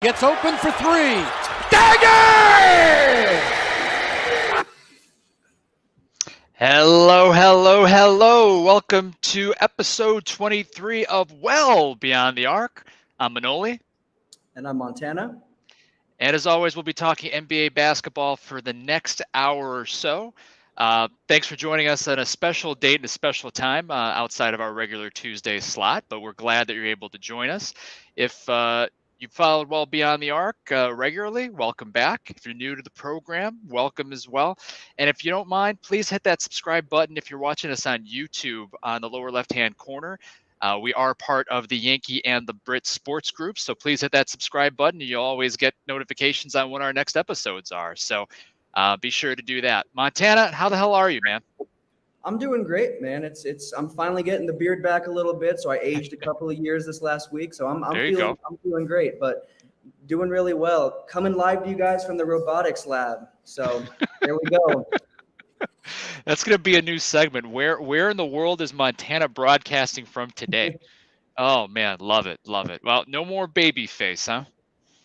Gets open for three. Dagger! Hello, hello, hello. Welcome to episode 23 of Well Beyond the Arc. I'm Manolis. And I'm Montana. And as always, we'll be talking NBA basketball for the next hour or so. Thanks for joining us on a special date and a special time outside of our regular Tuesday slot, but we're glad that you're able to join us. If you followed Well Beyond the Arc regularly, welcome back. If you're new to the program, welcome as well. And if you don't mind, please hit that subscribe button if you're watching us on YouTube on the lower left-hand corner. We are part of the Yankee and the Brit sports group, so please hit that subscribe button. You'll always get notifications on when our next episodes are. So be sure to do that. Montana, how the hell are you, man? I'm doing great, man. I'm finally getting the beard back a little bit. So I aged a couple of years this last week. So I'm feeling great, but doing really well. Coming live to you guys from the robotics lab. So there we go. That's going to be a new segment. Where in the world is Montana broadcasting from today? Oh man, love it. Well, no more baby face, huh?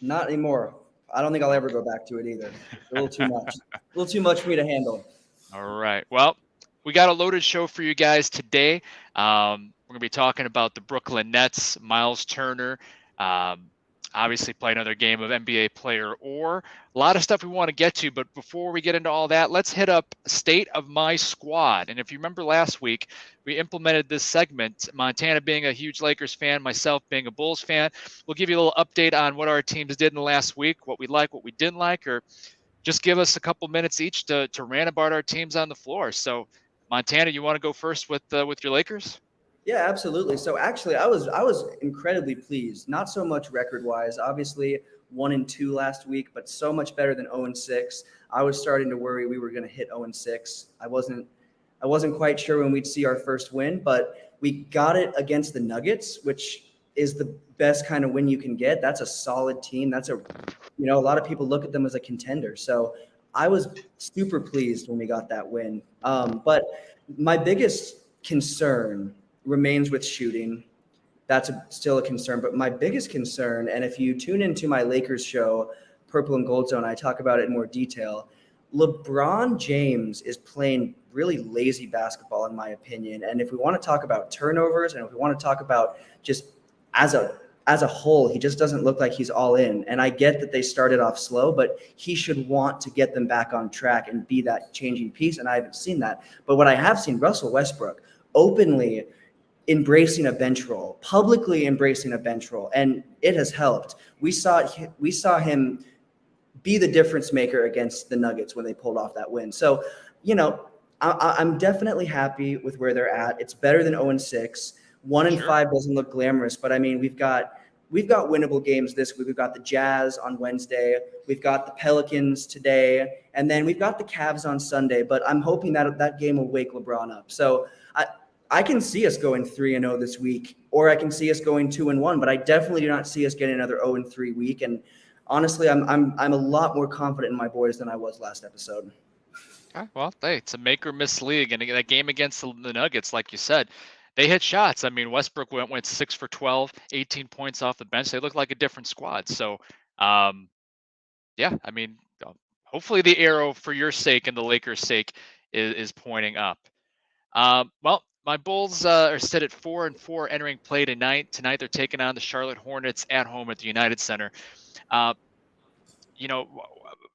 Not anymore. I don't think I'll ever go back to it either. It's a little too much. A little too much for me to handle. All right. Well, we got a loaded show for you guys today. We're going to be talking about the Brooklyn Nets, Miles Turner, obviously play another game of NBA Player Or. A lot of stuff we want to get to, but before we get into all that, let's hit up State of My Squad. And if you remember last week, we implemented this segment, Montana being a huge Lakers fan, myself being a Bulls fan. We'll give you a little update on what our teams did in the last week, what we like, what we didn't like, or just give us a couple minutes each to rant about our teams on the floor. So Montana, you want to go first with your Lakers? Yeah, absolutely. So actually, I was incredibly pleased. Not so much record-wise, obviously 1-2 last week, but so much better than 0-6. I was starting to worry we were going to hit 0-6. I wasn't quite sure when we'd see our first win, but we got it against the Nuggets, which is the best kind of win you can get. That's a solid team. That's a lot of people look at them as a contender. So I was super pleased when we got that win. But my biggest concern remains with shooting. That's still a concern. But my biggest concern, and if you tune into my Lakers show, Purple and Gold Zone, I talk about it in more detail. LeBron James is playing really lazy basketball, in my opinion. And if we want to talk about turnovers, and if we want to talk about just as a whole, he just doesn't look like he's all in. And I get that they started off slow, but he should want to get them back on track and be that changing piece. And I haven't seen that. But what I have seen, Russell Westbrook openly embracing a bench role, publicly embracing a bench role, and it has helped. We saw him be the difference maker against the Nuggets when they pulled off that win. So, I'm definitely happy with where they're at. It's better than 0-6. 1-5 doesn't look glamorous, but I mean, we've got winnable games this week. We've got the Jazz on Wednesday. We've got the Pelicans today, and then we've got the Cavs on Sunday. But I'm hoping that game will wake LeBron up. So I can see us going 3-0 this week, or I can see us going 2-1, but I definitely do not see us getting another 0-3 week. And honestly, I'm a lot more confident in my boys than I was last episode. Okay, well, hey, it's a make or miss league, and that game against the Nuggets, like you said, they hit shots. I mean, Westbrook went 6 for 12, 18 points off the bench. They look like a different squad. So, yeah, I mean, hopefully the arrow for your sake and the Lakers' sake is pointing up. Well, my Bulls are set at 4-4 entering play tonight. Tonight they're taking on the Charlotte Hornets at home at the United Center.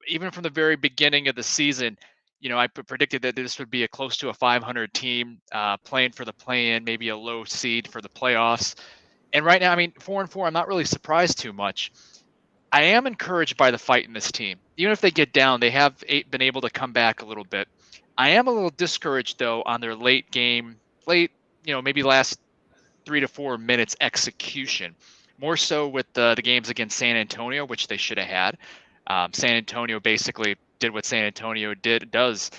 Even from the very beginning of the season, I predicted that this would be a close to a 500 team playing for the play-in, maybe a low seed for the playoffs. And right now, I mean, 4-4, I'm not really surprised too much. I am encouraged by the fight in this team. Even if they get down, they have been able to come back a little bit. I am a little discouraged, though, on their maybe last 3 to 4 minutes execution. More so with the games against San Antonio, which they should have had. San Antonio basically did what San Antonio does,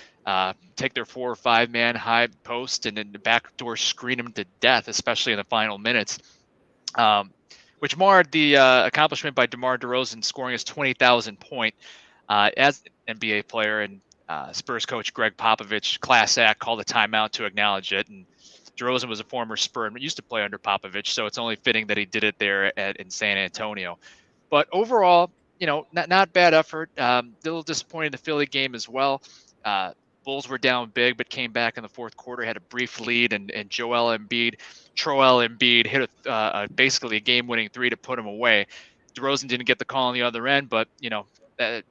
take their 4 or 5 man high post and then the backdoor screen them to death, especially in the final minutes, which marred the accomplishment by DeMar DeRozan scoring his 20,000th point as an NBA player. And Spurs coach Greg Popovich, class act, called a timeout to acknowledge it. And DeRozan was a former Spur and used to play under Popovich, so it's only fitting that he did it there in San Antonio. But overall, not bad effort. A little disappointed in the Philly game as well. Uh, Bulls were down big, but came back in the fourth quarter, had a brief lead, and Joel Embiid hit basically a game-winning three to put him away. DeRozan didn't get the call on the other end, but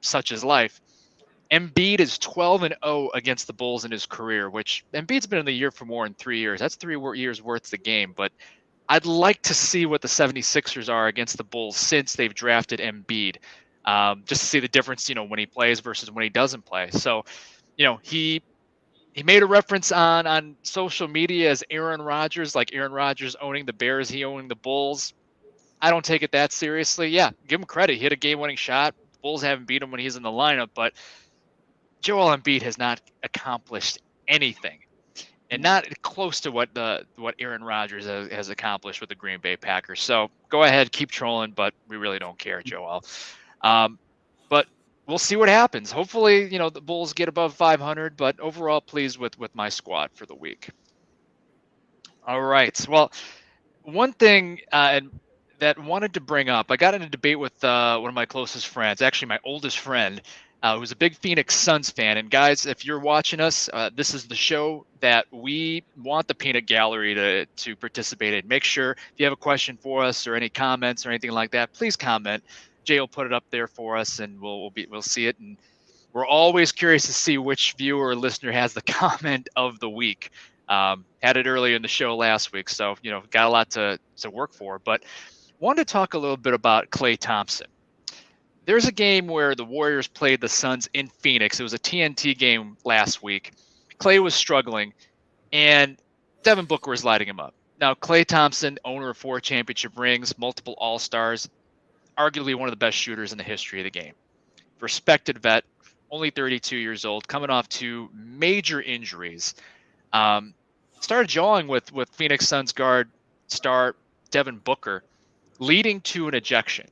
such is life. Embiid is 12-0 against the Bulls in his career, which Embiid's been in the year for more than 3 years. That's 3 years worth the game, but I'd like to see what the 76ers are against the Bulls since they've drafted Embiid, just to see the difference, when he plays versus when he doesn't play. So, he made a reference on social media as Aaron Rodgers, like Aaron Rodgers owning the Bears, he owning the Bulls. I don't take it that seriously. Yeah, give him credit. He hit a game-winning shot. The Bulls haven't beat him when he's in the lineup, but Joel Embiid has not accomplished anything, and not close to what Aaron Rodgers has accomplished with the Green Bay Packers. So go ahead, keep trolling, but we really don't care, Joel. But we'll see what happens. Hopefully, the Bulls get above 500, but overall pleased with my squad for the week. All right. Well, one thing that wanted to bring up, I got in a debate with one of my closest friends, actually my oldest friend, who's a big Phoenix Suns fan. And guys, if you're watching us, this is the show that we want the Peanut Gallery to participate in. Make sure if you have a question for us or any comments or anything like that, please comment. Jay will put it up there for us, and we'll see it. And we're always curious to see which viewer or listener has the comment of the week. Had it earlier in the show last week, so got a lot to work for. But wanted to talk a little bit about Klay Thompson. There's a game where the Warriors played the Suns in Phoenix. It was a TNT game last week. Klay was struggling, and Devin Booker was lighting him up. Now, Klay Thompson, owner of 4 championship rings, multiple All-Stars, arguably one of the best shooters in the history of the game. Respected vet, only 32 years old, coming off 2 major injuries. Started jawing with Phoenix Suns guard star Devin Booker, leading to an ejection.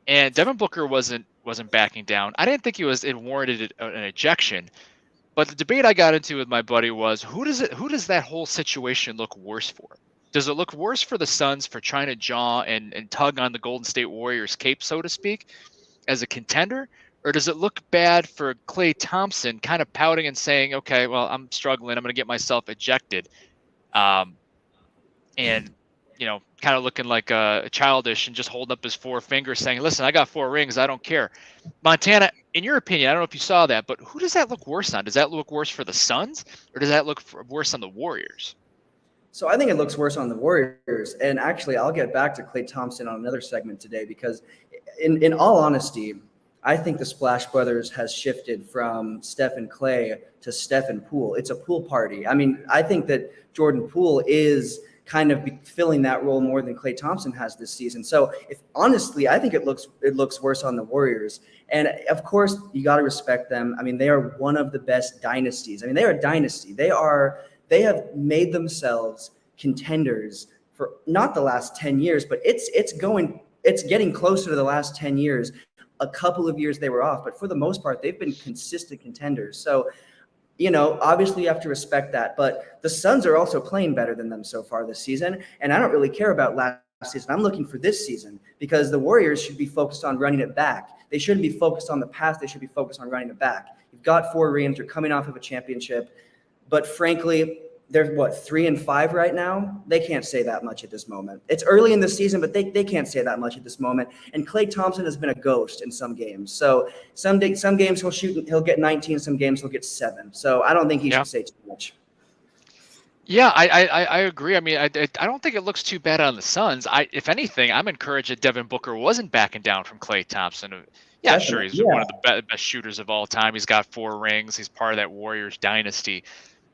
And Devin Booker wasn't backing down. I didn't think it warranted an ejection. But the debate I got into with my buddy was, who does that whole situation look worse for? Does it look worse for the Suns for trying to jaw and tug on the Golden State Warriors cape, so to speak, as a contender? Or does it look bad for Klay Thompson kind of pouting and saying, okay, well, I'm struggling, I'm going to get myself ejected, and kind of looking like a childish and just holding up his 4 fingers saying, listen, I got 4 rings, I don't care. Montana, in your opinion, I don't know if you saw that, but who does that look worse on? Does that look worse for the Suns, or does that look worse on the Warriors? So I think it looks worse on the Warriors. And actually, I'll get back to Klay Thompson on another segment today, because in all honesty, I think the Splash Brothers has shifted from Steph and Klay to Steph and Poole. It's a Poole party. I mean, I think that Jordan Poole is kind of filling that role more than Klay Thompson has this season. So honestly, I think it looks worse on the Warriors. And of course, you got to respect them. I mean, they are one of the best dynasties. I mean, they are a dynasty. They have made themselves contenders for not the last 10 years, but it's getting closer to the last 10 years. A couple of years they were off, but for the most part, they've been consistent contenders. So, obviously you have to respect that, but the Suns are also playing better than them so far this season. And I don't really care about last season. I'm looking for this season, because the Warriors should be focused on running it back. They shouldn't be focused on the past. They should be focused on running it back. You've got 4 rings. You're coming off of a championship, but frankly, they're 3-5 right now. They can't say that much at this moment. It's early in the season, but they can't say that much at this moment. And Klay Thompson has been a ghost in some games. So some games he'll get 19, some games he'll get 7. So I don't think he should say too much. Yeah, I agree. I mean, I don't think it looks too bad on the Suns. If anything, I'm encouraged that Devin Booker wasn't backing down from Klay Thompson. Yeah, definitely. Sure, he's one of the best shooters of all time. He's got 4 rings. He's part of that Warriors dynasty.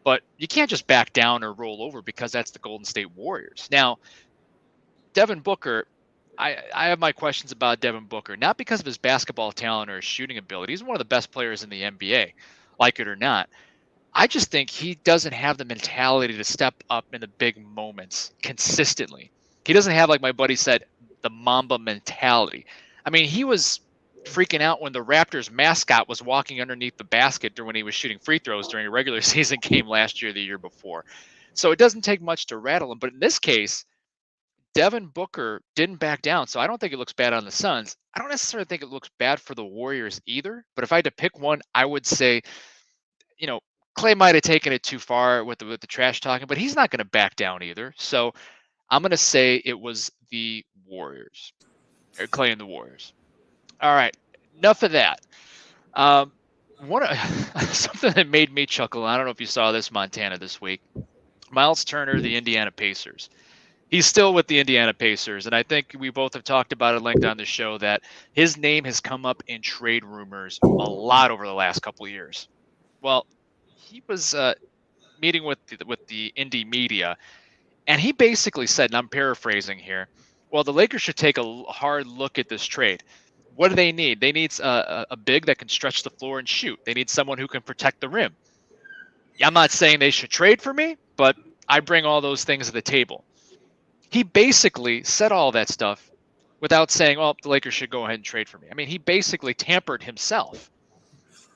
But you can't just back down or roll over, because that's the Golden State Warriors. Now, Devin Booker, I have my questions about Devin Booker, not because of his basketball talent or his shooting ability. He's one of the best players in the NBA, like it or not. I just think he doesn't have the mentality to step up in the big moments consistently. He doesn't have, like my buddy said, the Mamba mentality. I mean, he was freaking out when the Raptors mascot was walking underneath the basket when he was shooting free throws during a regular season game last year, the year before. So it doesn't take much to rattle him. But in this case, Devin Booker didn't back down, so I don't think it looks bad on the Suns. I don't necessarily think it looks bad for the Warriors either. But if I had to pick one, I would say, you know, Klay might have taken it too far with the trash talking, but he's not going to back down either. So I'm going to say it was the Warriors, or Klay and the Warriors. All right, enough of that. One something that made me chuckle. I don't know if you saw this, Montana, this week. Miles Turner, the Indiana Pacers. He's still with the Indiana Pacers, and I think we both have talked about it length on the show that his name has come up in trade rumors a lot over the last couple of years. Well, he was meeting with the Indy media, and he basically said, and I'm paraphrasing here, well, the Lakers should take a hard look at this trade. What do they need? They need a big that can stretch the floor and shoot. They need someone who can protect the rim. I'm not saying they should trade for me, but I bring all those things to the table. He basically said all that stuff without saying, well, the Lakers should go ahead and trade for me. I mean, he basically tampered himself.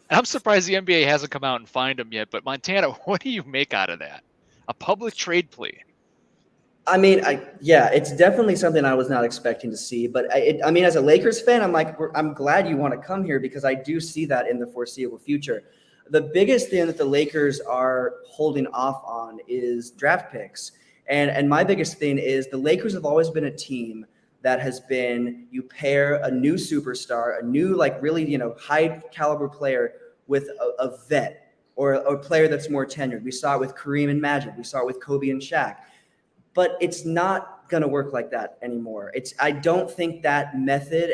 And I'm surprised the NBA hasn't come out and fined him yet. But Montana, what do you make out of that? A public trade plea. I mean, yeah, it's definitely something I was not expecting to see. But I mean, as a Lakers fan, I'm glad you want to come here because I do see that in the foreseeable future. The biggest thing that the Lakers are holding off on is draft picks. And my biggest thing is the Lakers have always been a team that has been, you pair a new superstar, a new, like really, high caliber player with a vet or a player that's more tenured. We saw it with Kareem and Magic. We saw it with Kobe and Shaq. But it's not going to work like that anymore. I don't think that method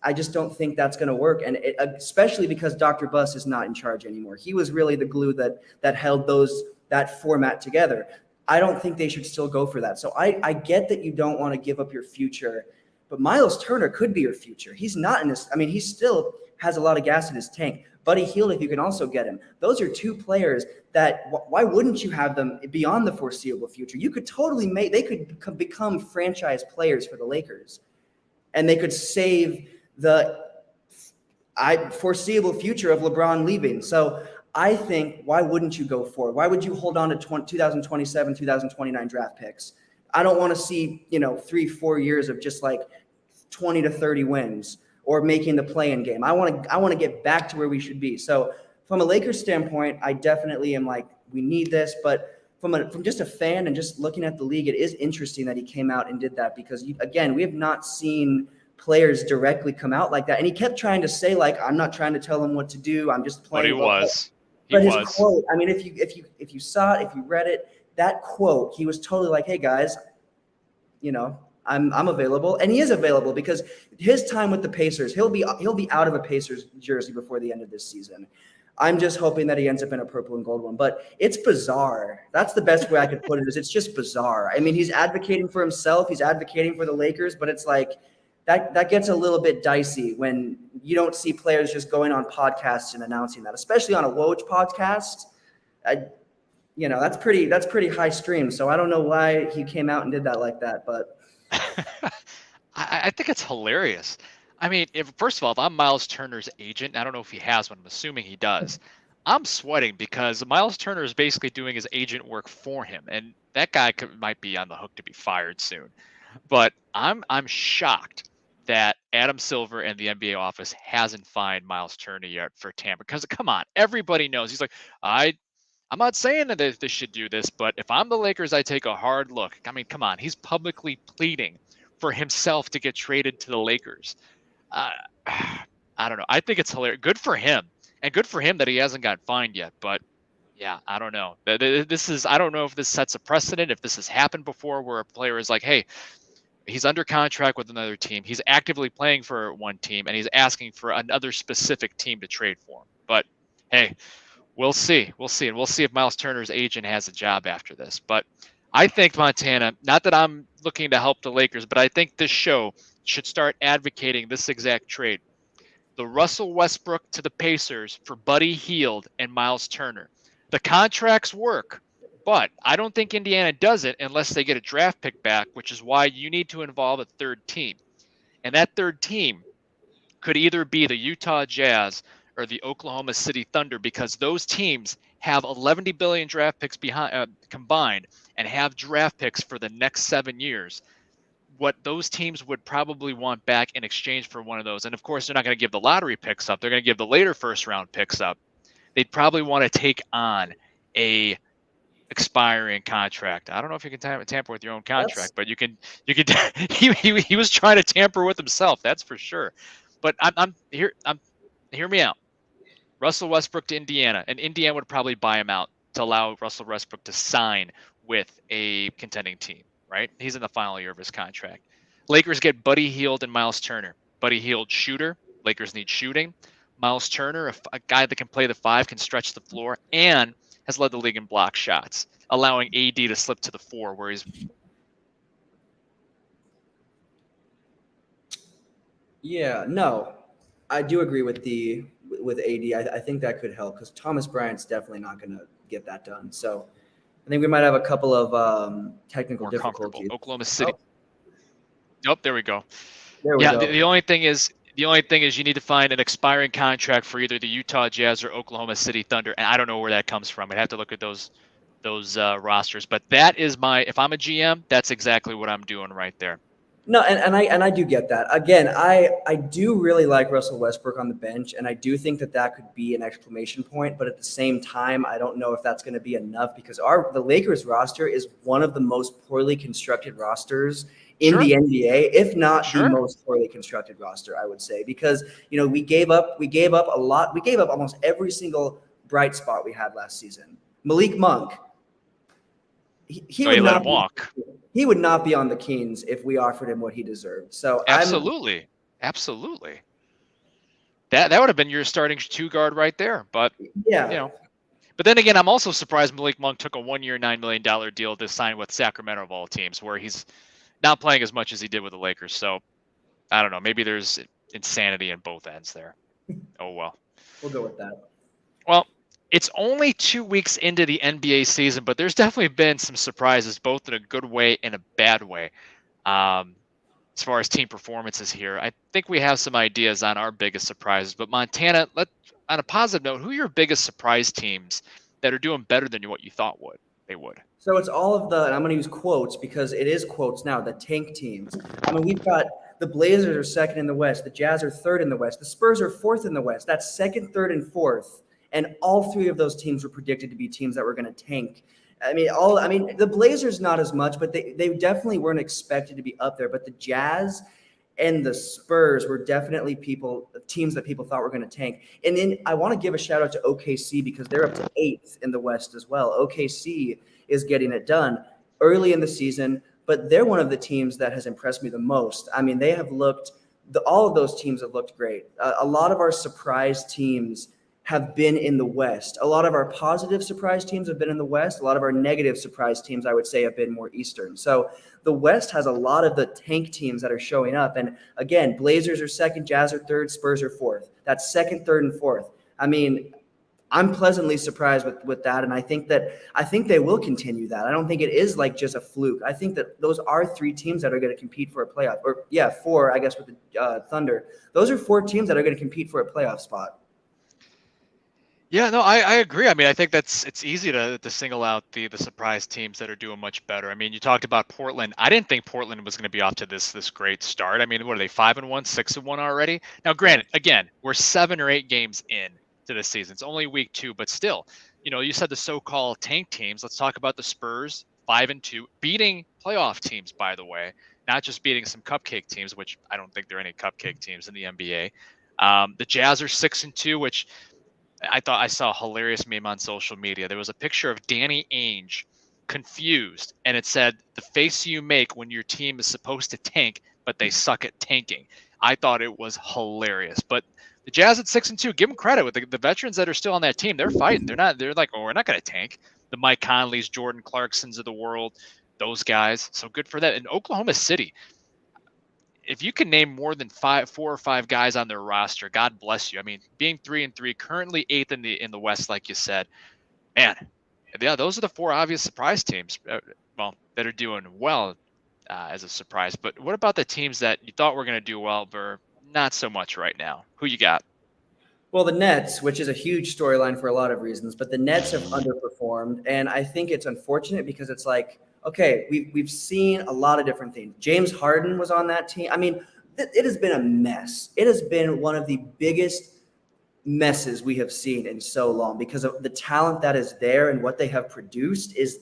I just don't think that's going to work. And especially because Dr. Buss is not in charge anymore. He was really the glue that held that format together. I don't think they should still go for that. So I get that you don't want to give up your future, but Miles Turner could be your future. He's not in this. I mean, he still has a lot of gas in his tank. Buddy Hield, if you can also get him. Those are two players that why wouldn't you have them beyond the foreseeable future? You could totally they could become franchise players for the Lakers, and they could save the foreseeable future of LeBron leaving. So I think, why wouldn't you go for it? Why would you hold on to 2027, 2029 draft picks? I don't want to see, 3-4 years of just like 20 to 30 wins or making the play-in game. I want to get back to where we should be. So from a Lakers standpoint, I definitely am like, we need this. But from just a fan and just looking at the league, it is interesting that he came out and did that because, again, we have not seen players directly come out like that. And he kept trying to say, like, I'm not trying to tell him what to do. I'm just playing. But his quote, I mean, if you saw it, if you read it, that quote, he was totally like, hey, guys, I'm available. And he is available because his time with the Pacers, he'll be out of a Pacers jersey before the end of this season. I'm just hoping that he ends up in a purple and gold one. But it's bizarre. That's the best way I could put it, is it's just bizarre. I mean, he's advocating for himself. He's advocating for the Lakers, but it's like that gets a little bit dicey when you don't see players just going on podcasts and announcing that, especially on a Woj podcast. That's pretty high stream. So I don't know why he came out and did that like that, but I think it's hilarious. I mean, first of all, if I'm Miles Turner's agent, I don't know if he has one, I'm assuming he does. I'm sweating because Miles Turner is basically doing his agent work for him, and that guy might be on the hook to be fired soon. But I'm shocked that Adam Silver and the NBA office hasn't fined Miles Turner yet for tamper. Because come on, everybody knows. He's like, I'm not saying that they should do this, but if I'm the Lakers, I take a hard look. I mean, come on, he's publicly pleading for himself to get traded to the Lakers. I don't know. I think it's hilarious. Good for him, and good for him that he hasn't got fined yet. But yeah, I don't know. I don't know if this sets a precedent, if this has happened before, where a player is like, hey, he's under contract with another team. He's actively playing for one team, and he's asking for another specific team to trade for him. But hey, we'll see. And we'll see if Miles Turner's agent has a job after this. But I think, Montana, not that I'm looking to help the Lakers, but I think this show should start advocating this exact trade. The Russell Westbrook to the Pacers for Buddy Hield and Miles Turner. The contracts work, but I don't think Indiana does it unless they get a draft pick back, which is why you need to involve a third team. And that third team could either be the Utah Jazz or the Oklahoma City Thunder, because those teams have 11 billion draft picks combined and have draft picks for the next 7 years. what those teams would probably want back in exchange for one of those, and of course they're not going to give the lottery picks up, they're going to give the later first round picks up. They'd probably want to take on a expiring contract. I don't know if you can tamper with your own contract, but you can. He was trying to tamper with himself, that's for sure. But hear me out. Russell Westbrook to Indiana, and Indiana would probably buy him out to allow Russell Westbrook to sign with a contending team, right? He's in the final year of his contract. Lakers get Buddy Hield and Miles Turner. Buddy Hield, shooter. Lakers need shooting. Miles Turner, a guy that can play the 5, can stretch the floor, and has led the league in block shots, allowing AD to slip to the 4 where he's. Yeah, no, I do agree with AD. I think that could help because Thomas Bryant's definitely not going to get that done. So I think we might have a couple of technical difficulties. Oklahoma City. Nope, there we go. There we go. The only thing is you need to find an expiring contract for either the Utah Jazz or Oklahoma City Thunder, and I don't know where that comes from. I'd have to look at those rosters, but that is if I'm a GM, that's exactly what I'm doing right there. No, and I do get that. Again, I do really like Russell Westbrook on the bench, and I do think that could be an exclamation point. But at the same time, I don't know if that's going to be enough because the Lakers roster is one of the most poorly constructed rosters in the NBA, if not the most poorly constructed roster, I would say, because we gave up a lot. We gave up almost every single bright spot we had last season. Malik Monk, he would not walk. He would not be on the Kings if we offered him what he deserved. So absolutely. That would have been your starting 2 guard right there. But But then again, I'm also surprised Malik Monk took a 1-year, $9 million deal to sign with Sacramento of all teams, where he's not playing as much as he did with the Lakers. So I don't know. Maybe there's insanity in both ends there. Oh well. We'll go with that. Well, it's only 2 weeks into the NBA season, but there's definitely been some surprises, both in a good way and a bad way. As far as team performances here, I think we have some ideas on our biggest surprises. But Montana, on a positive note, who are your biggest surprise teams that are doing better than what you thought they would? So it's all of and I'm going to use quotes because it is quotes now, the tank teams. I mean, we've got the Blazers are second in the West. The Jazz are third in the West. The Spurs are fourth in the West. That's second, third, and fourth. And all 3 of those teams were predicted to be teams that were going to tank. I mean, the Blazers not as much, but they definitely weren't expected to be up there. But the Jazz and the Spurs were definitely teams that people thought were going to tank. And then I want to give a shout out to OKC because they're up to 8th in the West as well. OKC is getting it done early in the season, but they're one of the teams that has impressed me the most. I mean, they have all of those teams have looked great. A lot of our surprise teams have been in the West. A lot of our positive surprise teams have been in the West. A lot of our negative surprise teams, I would say, have been more Eastern. So the West has a lot of the tank teams that are showing up. And again, Blazers are second, Jazz are third, Spurs are fourth. That's second, third, and fourth. I mean, I'm pleasantly surprised with that. And I think they will continue that. I don't think it is like just a fluke. I think that those are 3 teams that are going to compete for a playoff. 4, I guess, with the Thunder. Those are 4 teams that are going to compete for a playoff spot. Yeah, no, I agree. I mean, I think it's easy to single out the surprise teams that are doing much better. I mean, you talked about Portland. I didn't think Portland was going to be off to this great start. I mean, what are they, 5-1, 6-1 already? Now, granted, again, we're 7 or 8 games in to this season. It's only week 2, but still, you said the so-called tank teams. Let's talk about the Spurs, 5-2, beating playoff teams, by the way, not just beating some cupcake teams, which I don't think there are any cupcake teams in the NBA. The Jazz are 6-2, which I thought I saw a hilarious meme on social media. There was a picture of Danny Ainge confused, and it said, "The face you make when your team is supposed to tank, but they suck at tanking." I thought it was hilarious. But the Jazz at 6-2, give them credit with the veterans that are still on that team. They're fighting. They're like, oh, we're not going to tank. The Mike Conleys, Jordan Clarksons of the world, those guys. So good for that. And Oklahoma City, if you can name more than 4 or 5 guys on their roster, God bless you. I mean, being 3-3, currently 8th in the West, like you said, man, yeah, those are the 4 obvious surprise teams. That are doing well as a surprise. But what about the teams that you thought were going to do well, but not so much right now? Who you got? Well, the Nets, which is a huge storyline for a lot of reasons, but the Nets have underperformed, and I think it's unfortunate because it's like, okay, we've seen a lot of different things. James Harden was on that team. I mean, it has been a mess. It has been one of the biggest messes we have seen in so long because of the talent that is there, and what they have produced is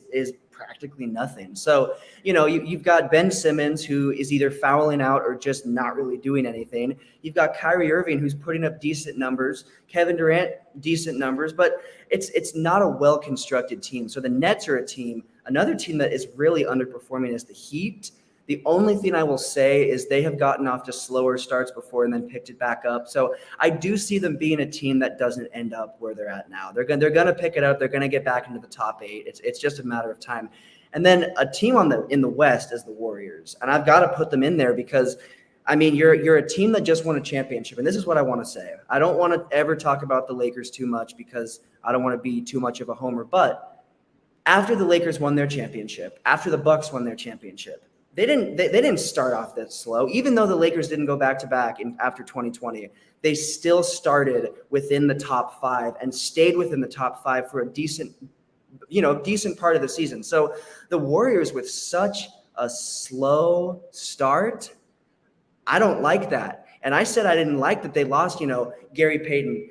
practically nothing. So, you've got Ben Simmons, who is either fouling out or just not really doing anything. You've got Kyrie Irving, who's putting up decent numbers. Kevin Durant, decent numbers, but it's not a well-constructed team. So the Nets are a team. Another team that is really underperforming is the Heat. The only thing I will say is they have gotten off to slower starts before and then picked it back up. So I do see them being a team that doesn't end up where they're at now. They're going to pick it up. They're going to get back into the top 8. It's just a matter of time. And then a team in the West is the Warriors, and I've got to put them in there because, I mean, you're a team that just won a championship, and this is what I want to say. I don't want to ever talk about the Lakers too much because I don't want to be too much of a homer. But after the Lakers won their championship, after the Bucks won their championship, they didn't start off that slow. Even though the Lakers didn't go back-to-back after 2020, they still started within the top 5 and stayed within the top 5 for a decent part of the season. So the Warriors, with such a slow start, I don't like that. And I said I didn't like that they lost, Gary Payton.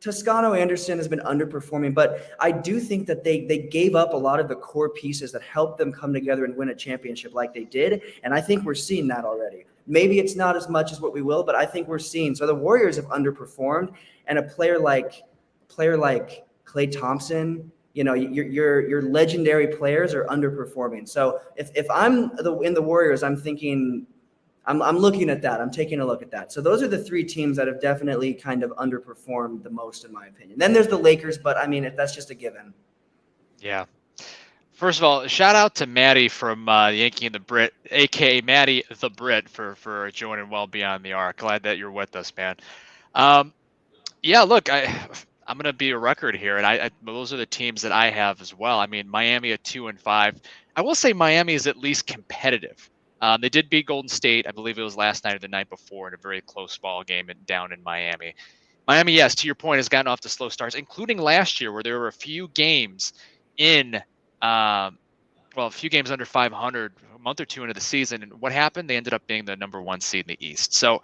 Toscano Anderson has been underperforming, but I do think that they gave up a lot of the core pieces that helped them come together and win a championship like they did, and I think we're seeing that already. Maybe it's not as much as what we will, but I think we're seeing. So the Warriors have underperformed, and a player like Klay Thompson, your legendary players are underperforming. So if I'm in the Warriors, I'm thinking – I'm looking at that. I'm taking a look at that. So those are the 3 teams that have definitely kind of underperformed the most, in my opinion. Then there's the Lakers, but I mean, that's just a given. Yeah. First of all, shout out to Maddie from the Yankee and the Brit, aka Maddie the Brit, for joining well beyond the arc. Glad that you're with us, man. Yeah, look, I'm gonna be a record here, and those are the teams that I have as well. I mean, Miami at 2-5. I will say Miami is at least competitive. They did beat Golden State. I believe it was last night or the night before in a very close ball game down in Miami. Miami, yes, to your point, has gotten off to slow starts, including last year where there were a few games a few games under 500 a month or two into the season. And what happened? They ended up being the number 1 seed in the East. So,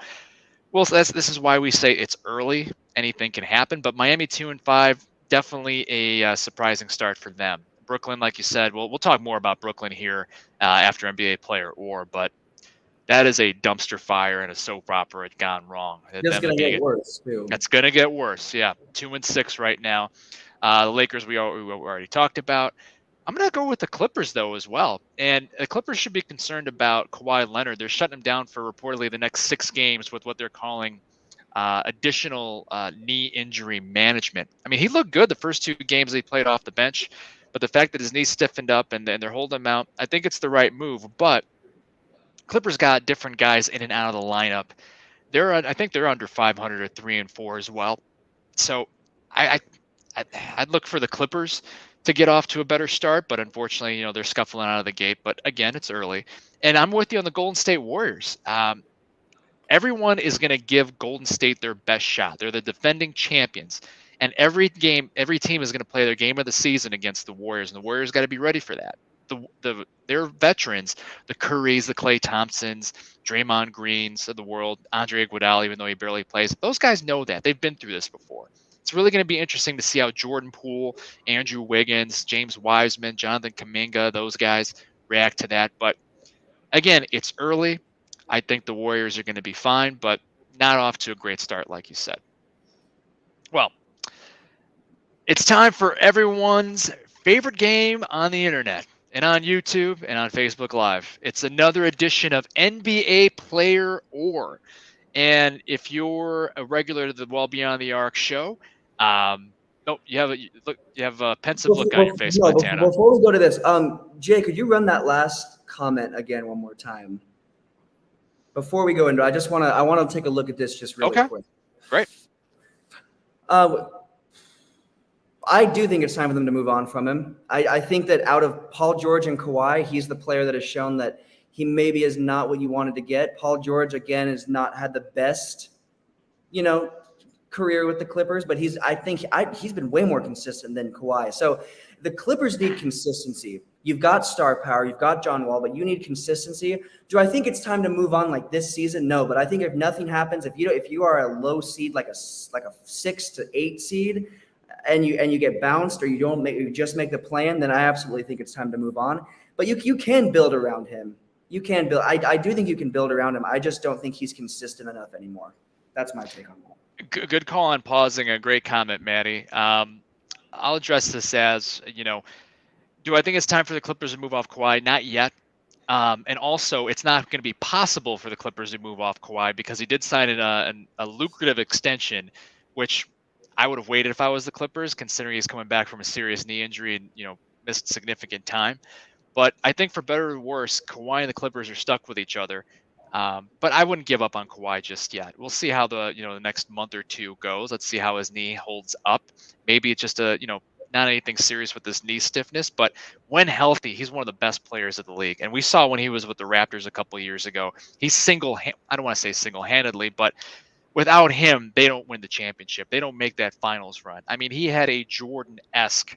this is why we say it's early. Anything can happen. But Miami 2-5, definitely a surprising start for them. Brooklyn, like you said, we'll talk more about Brooklyn here after NBA Player but that is a dumpster fire and a soap opera gone wrong. It's going to get worse, too. It's going to get worse, yeah. 2-6 right now. The Lakers we already talked about. I'm going to go with the Clippers, though, as well. And the Clippers should be concerned about Kawhi Leonard. They're shutting him down for reportedly the next 6 games with what they're calling additional knee injury management. I mean, he looked good the first 2 games he played off the bench. But the fact that his knee stiffened up and they're holding him out, I think it's the right move. But Clippers got different guys in and out of the lineup. I think they're under 500 or 3-4 as well. So I'd look for the Clippers to get off to a better start, but unfortunately, they're scuffling out of the gate. But again, it's early, and I'm with you on the Golden State Warriors. Everyone is going to give Golden State their best shot. They're the defending champions. And every team is going to play their game of the season against the Warriors, and the Warriors got to be ready for that. They're veterans, the Currys, the Klay Thompsons, Draymond Greens of the world, Andre Iguodala, even though he barely plays. Those guys know that. They've been through this before. It's really going to be interesting to see how Jordan Poole, Andrew Wiggins, James Wiseman, Jonathan Kuminga, those guys react to that. But again, it's early. I think the Warriors are going to be fine, but not off to a great start, like you said. Well, it's time for everyone's favorite game on the internet and on YouTube and on Facebook Live. It's another edition of NBA Player Or. And if you're a regular to the Well Beyond the Arc show, you have a pensive look on your face, Montana. Before we go to this, Jay, could you run that last comment again one more time? Before we go into it, I want to take a look at this just really quick. Great. I do think it's time for them to move on from him. I think that out of Paul George and Kawhi, he's the player that has shown that he maybe is not what you wanted to get. Paul George, again, has not had the best, career with the Clippers, but he's been way more consistent than Kawhi. So The Clippers need consistency. You've got star power, you've got John Wall, but you need consistency. Do I think it's time to move on like this season? No, but I think if nothing happens, if you are a low seed like a 6 to 8 seed, and you get bounced or you just make the plan, then I absolutely think it's time to move on. But you can build around him. You can build. I do think you can build around him. I just don't think he's consistent enough anymore. That's my take on that. Good call on pausing. A great comment, Maddie. I'll address this as, do I think it's time for the Clippers to move off Kawhi? Not yet. And also, it's not going to be possible for the Clippers to move off Kawhi because he did sign a lucrative extension, which I would have waited if I was the Clippers, considering he's coming back from a serious knee injury and, missed significant time. But I think for better or worse, Kawhi and the Clippers are stuck with each other. But I wouldn't give up on Kawhi just yet. We'll see how the next month or two goes. Let's see how his knee holds up. Maybe it's just not anything serious with this knee stiffness, but when healthy, he's one of the best players of the league. And we saw when he was with the Raptors a couple of years ago, I don't want to say single-handedly, but without him, they don't win the championship. They don't make that finals run. I mean, he had a Jordan-esque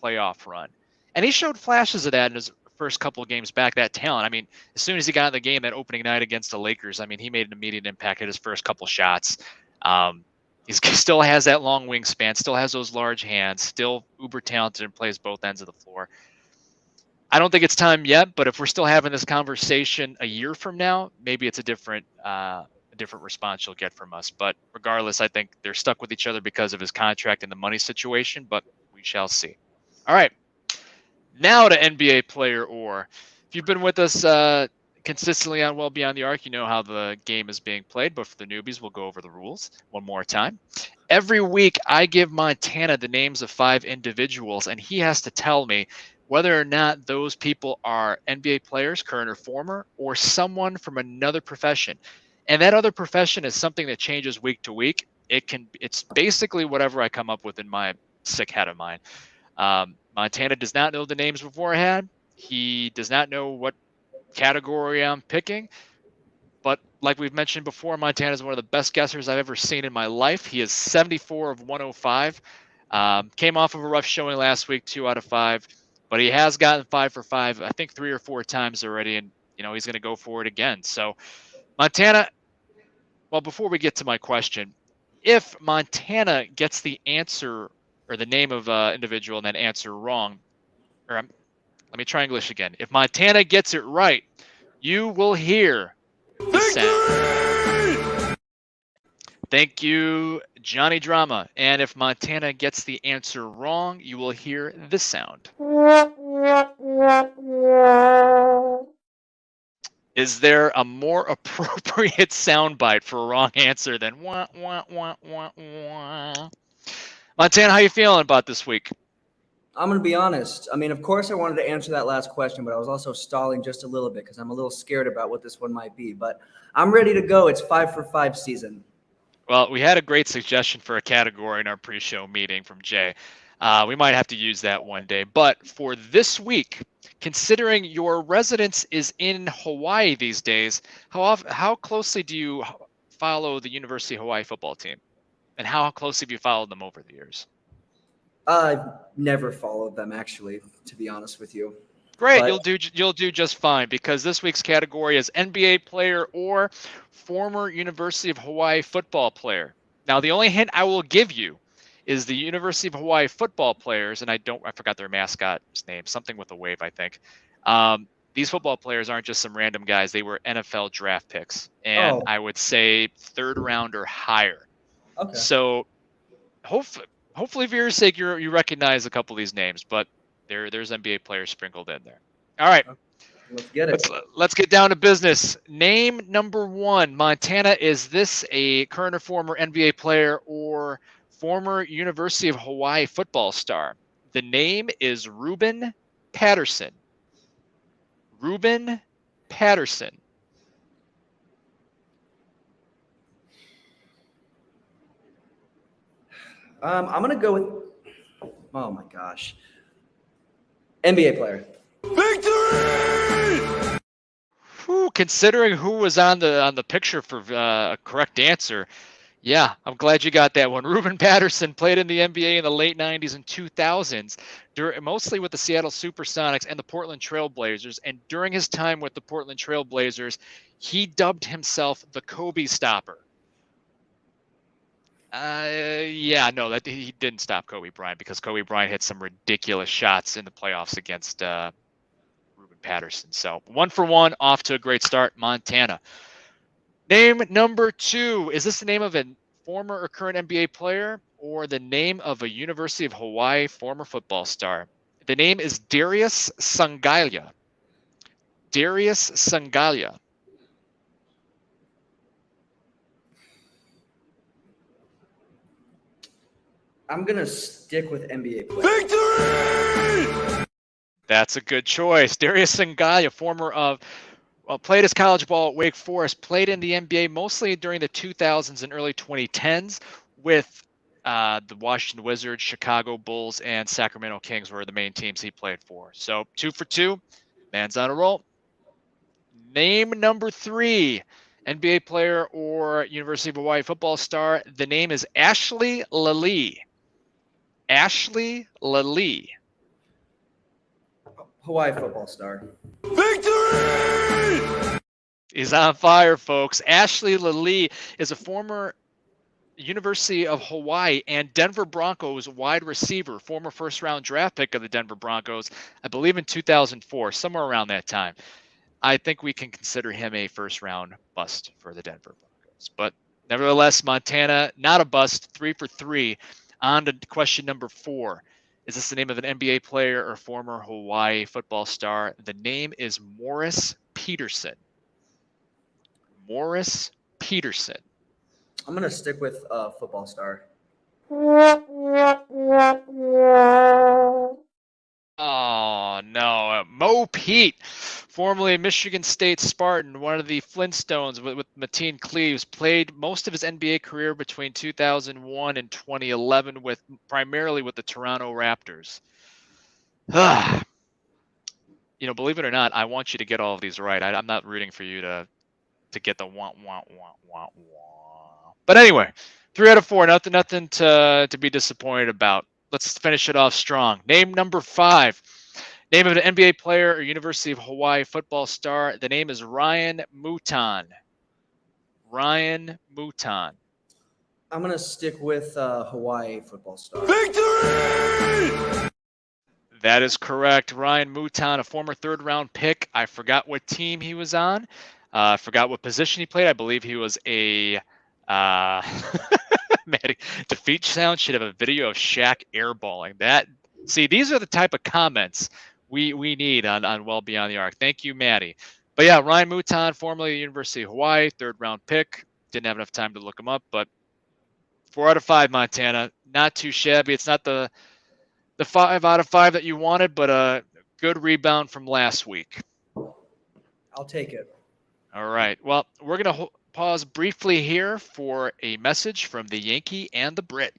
playoff run. And he showed flashes of that in his first couple of games back, that talent. I mean, as soon as he got in the game that opening night against the Lakers, I mean, he made an immediate impact at his first couple shots. He still has that long wingspan, still has those large hands, still uber talented and plays both ends of the floor. I don't think it's time yet, but if we're still having this conversation a year from now, maybe it's a different response you'll get from us. But regardless, I think they're stuck with each other because of his contract and the money situation, but we shall see. All right. Now to NBA player or. If you've been with us consistently on Well Beyond the Arc, you know how the game is being played, but for the newbies, we'll go over the rules one more time. Every week, I give Montana the names of 5 individuals, and he has to tell me whether or not those people are NBA players, current or former, or someone from another profession. And that other profession is something that changes week to week. It's basically whatever I come up with in my sick head of mine. Montana does not know the names beforehand. He does not know what category I'm picking. But like we've mentioned before, Montana is one of the best guessers I've ever seen in my life. He is 74 of 105. Came off of a rough showing last week, 2 out of 5. But he has gotten 5 for 5, I think 3 or 4 times already. And, he's going to go for it again. So Montana, well, before we get to my question, if Montana gets the answer or the name of individual and then answer wrong, let me try English again. If Montana gets it right, you will hear the sound. Thank you, Johnny Drama. And if Montana gets the answer wrong, you will hear this sound. Is there a more appropriate soundbite for a wrong answer than wah, wah, wah, wah, wah? Montana, how you feeling about this week? I'm going to be honest. I mean, of course, I wanted to answer that last question, but I was also stalling just a little bit because I'm a little scared about what this one might be. But I'm ready to go. It's 5 for 5 season. Well, we had a great suggestion for a category in our pre-show meeting from Jay. We might have to use that one day. But for this week, considering your residence is in Hawaii these days, how closely do you follow the University of Hawaii football team? And how closely have you followed them over the years? I've never followed them, actually, to be honest with you. Great, but you'll do just fine because this week's category is NBA player or former University of Hawaii football player. Now, the only hint I will give you is the University of Hawaii football players, and I forgot their mascot's name, something with a wave, I think. These football players aren't just some random guys; they were NFL draft picks, and I would say 3rd round or higher. Okay. So, hopefully, for your sake, you recognize a couple of these names, but there's NBA players sprinkled in there. All right. Let's get it. Let's get down to business. Name number 1, Montana. Is this a current or former NBA player or former University of Hawaii football star? The name is Ruben Patterson. Ruben Patterson. I'm going to go with, oh my gosh, NBA player. Victory! Considering who was on the picture for a correct answer, Yeah, I'm glad you got that one. Ruben Patterson played in the NBA in the late 90s and 2000s, mostly with the Seattle Supersonics and the Portland Trail Blazers. And during his time with the Portland Trail Blazers, he dubbed himself the Kobe Stopper. Yeah, no, that he didn't stop Kobe Bryant because Kobe Bryant hit some ridiculous shots in the playoffs against Ruben Patterson. So 1-for-1, off to a great start, Montana. Name number 2. Is this the name of a former or current NBA player or the name of a University of Hawaii former football star? The name is Darius Sangalia. Darius Sangalia. I'm going to stick with NBA player. Victory! That's a good choice. Darius Sangalia, former of played his college ball at Wake Forest, played in the NBA mostly during the 2000s and early 2010s with the Washington Wizards, Chicago Bulls, and Sacramento Kings were the main teams he played for. So 2 for 2. Man's on a roll. Name number 3. NBA player or University of Hawaii football star. The name is Ashley Lalee. Ashley Lalee. Hawaii football star. Victory! Is on fire, folks. Ashley Lalee is a former University of Hawaii and Denver Broncos wide receiver, former first-round draft pick of the Denver Broncos, I believe in 2004, somewhere around that time. I think we can consider him a first-round bust for the Denver Broncos. But nevertheless, Montana, not a bust, 3 for 3. On to question number 4. Is this the name of an NBA player or former Hawaii football star? The name is Morris Peterson. Morris Peterson. I'm going to stick with football star. Oh, no. Mo Pete, formerly Michigan State Spartan, one of the Flintstones with Mateen Cleaves, played most of his NBA career between 2001 and 2011 primarily with the Toronto Raptors. Believe it or not, I want you to get all of these right. I'm not rooting for you to get the wah. But anyway, 3 out of 4, nothing to be disappointed about. Let's finish it off strong. Name number 5. Name of an NBA player or University of Hawaii football star. The name is Ryan Mouton. Ryan Mouton. I'm going to stick with Hawaii football star. Victory! That is correct. Ryan Mouton, a former third-round pick. I forgot what team he was on. I forgot what position he played. I believe he was a defeat sound should have a video of Shaq airballing. These are the type of comments we need on Well Beyond the Arc. Thank you, Maddie. But yeah, Ryan Mouton, formerly the University of Hawaii, third-round pick. Didn't have enough time to look him up, but 4 out of 5, Montana. Not too shabby. It's not the 5 out of 5 that you wanted, but a good rebound from last week. I'll take it. All right. Well, we're going to pause briefly here for a message from the Yankee and the Brit.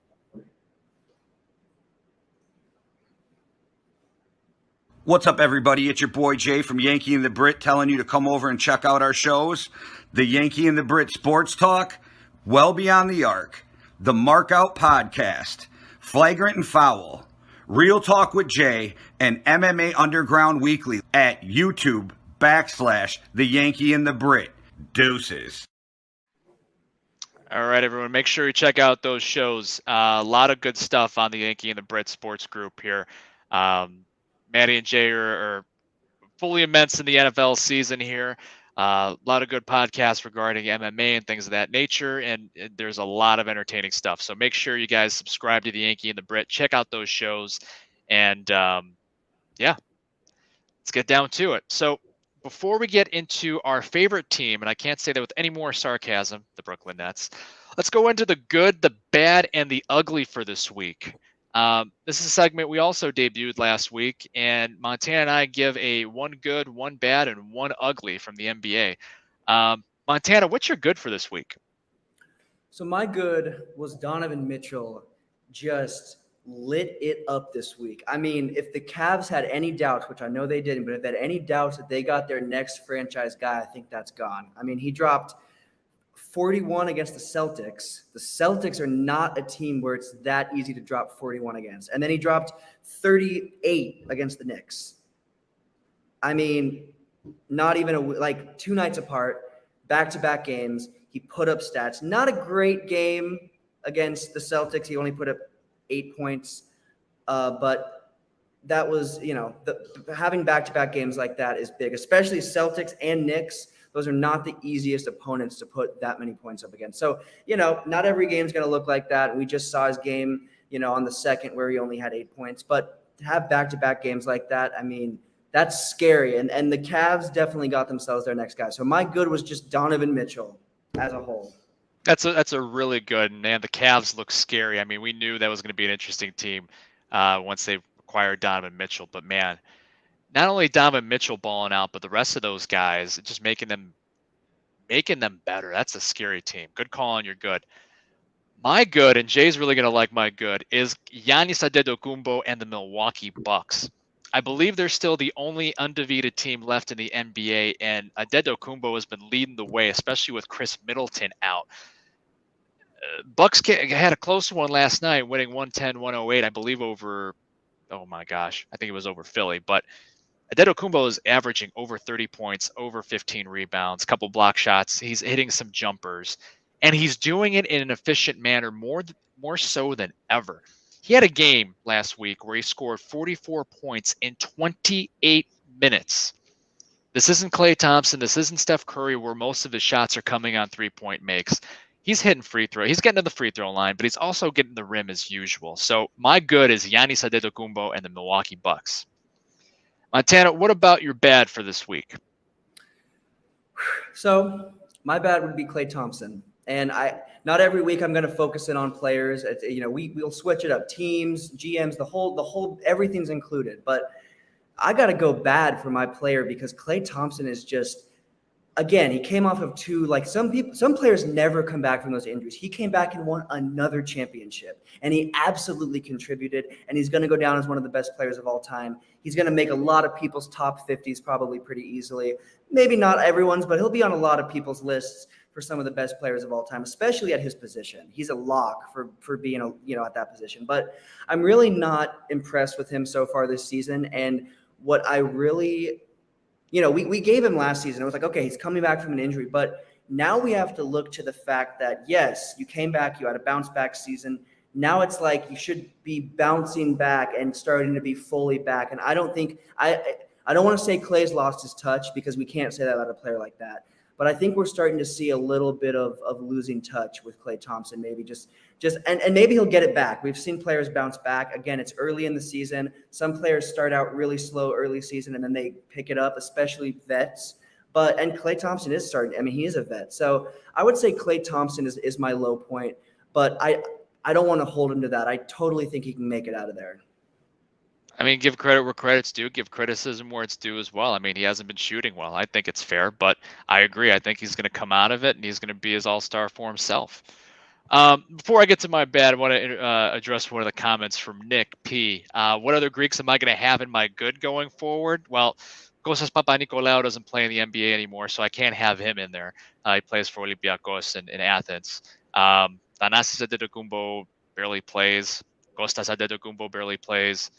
What's up, everybody? It's your boy Jay from Yankee and the Brit telling you to come over and check out our shows. The Yankee and the Brit Sports Talk, Well Beyond the Arc, the Markout Podcast, Flagrant and Foul, Real Talk with Jay, and MMA Underground Weekly at YouTube.com/The Yankee and the Brit. Deuces. All right, everyone, make sure you check out those shows. A lot of good stuff on the Yankee and the Brit Sports Group here. Maddie and Jay are fully immense in the NFL season here. A lot of good podcasts regarding MMA and things of that nature, and there's a lot of entertaining stuff. So make sure you guys subscribe to the Yankee and the Brit. Check out those shows, and let's get down to it. So before we get into our favorite team, and I can't say that with any more sarcasm, the Brooklyn Nets, let's go into the good, the bad, and the ugly for this week. This is a segment we also debuted last week, and Montana and I give a 1 good, 1 bad, and 1 ugly from the NBA. Montana, what's your good for this week? So my good was Donovan Mitchell just lit it up this week. I mean, if the Cavs had any doubts, which I know they didn't, but if they had any doubts that they got their next franchise guy, I think that's gone. I mean, he dropped 41 against the Celtics. The Celtics are not a team where it's that easy to drop 41 against. And then he dropped 38 against the Knicks. I mean, not even like 2 nights apart, back-to-back games. He put up stats. Not a great game against the Celtics. He only put up 8 points. But that was, having back-to-back games like that is big, especially Celtics and Knicks. Those are not the easiest opponents to put that many points up against. So, not every game is going to look like that. We just saw his game, on the second where he only had 8 points. But to have back-to-back games like that, I mean, that's scary. And the Cavs definitely got themselves their next guy. So my good was just Donovan Mitchell as a whole. That's a really good, man. The Cavs look scary. I mean, we knew that was going to be an interesting team once they acquired Donovan Mitchell. But, man, not only Donovan Mitchell balling out, but the rest of those guys just making them better. That's a scary team. Good call on your good. My good, and Jay's really going to like my good, is Giannis Antetokounmpo and the Milwaukee Bucks. I believe they're still the only undefeated team left in the NBA, and Antetokounmpo has been leading the way, especially with Chris Middleton out. Bucks had a close one last night, winning 110-108, I believe, over, oh my gosh, I think it was over Philly. But Antetokounmpo is averaging over 30 points, over 15 rebounds, a couple block shots. He's hitting some jumpers, and he's doing it in an efficient manner, more so than ever. He had a game last week where he scored 44 points in 28 minutes. This isn't Klay Thompson. This isn't Steph Curry, where most of his shots are coming on three-point makes. He's hitting free throw. He's getting to the free throw line, but he's also getting the rim as usual. So my good is Giannis Antetokounmpo and the Milwaukee Bucks. Montana, what about your bad for this week? So my bad would be Klay Thompson. And not every week I'm going to focus in on players. We'll switch it up. Teams, GMs, the whole, everything's included. But I got to go bad for my player because Klay Thompson is just, again, he came off of some players never come back from those injuries. He came back and won another championship, and he absolutely contributed, and he's going to go down as one of the best players of all time. He's going to make a lot of people's top 50s probably pretty easily. Maybe not everyone's, but he'll be on a lot of people's lists for some of the best players of all time, especially at his position. He's a lock for being at that position. But I'm really not impressed with him so far this season. And what I really, we gave him last season. It was like, okay, he's coming back from an injury. But now we have to look to the fact that, yes, you came back, you had a bounce back season. Now it's like you should be bouncing back and starting to be fully back. And I don't think I don't want to say Klay's lost his touch because we can't say that about a player like that. But I think we're starting to see a little bit of losing touch with Klay Thompson, maybe and maybe he'll get it back. We've seen players bounce back. Again, it's early in the season. Some players start out really slow early season and then they pick it up, especially vets. And Klay Thompson is starting. I mean, he is a vet. So I would say Klay Thompson is my low point, but I don't want to hold him to that. I totally think he can make it out of there. I mean, give credit where credit's due, give criticism where it's due as well. I mean, he hasn't been shooting well. I think it's fair, but I agree. I think he's going to come out of it, and he's going to be his all-star for himself. Before I get to my bad, I want to address one of the comments from Nick P. What other Greeks am I going to have in my good going forward? Well, Kostas Papanikolaou doesn't play in the NBA anymore, so I can't have him in there. He plays for Olympiacos in Athens. Thanasis Antetokounmpo barely plays. Kostas Antetokounmpo barely plays.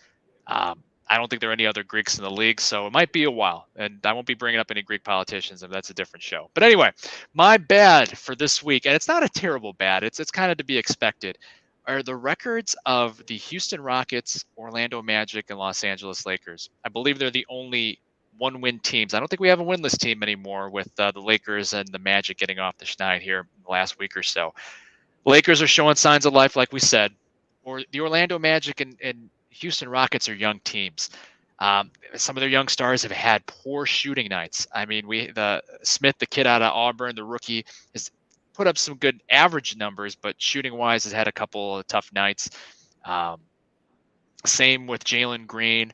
I don't think there are any other Greeks in the league, so it might be a while. And I won't be bringing up any Greek politicians, and that's a different show. But anyway, my bad for this week, and it's not a terrible bad. It's kind of to be expected, are the records of the Houston Rockets, Orlando Magic, and Los Angeles Lakers. I believe they're the only one-win teams. I don't think we have a winless team anymore with the Lakers and the Magic getting off the schneid here in the last week or so. Lakers are showing signs of life, like we said. Or the Orlando Magic and Houston Rockets are young teams. Some of their young stars have had poor shooting nights. I mean, Smith, the kid out of Auburn, the rookie, has put up some good average numbers, but shooting-wise has had a couple of tough nights. Same with Jalen Green.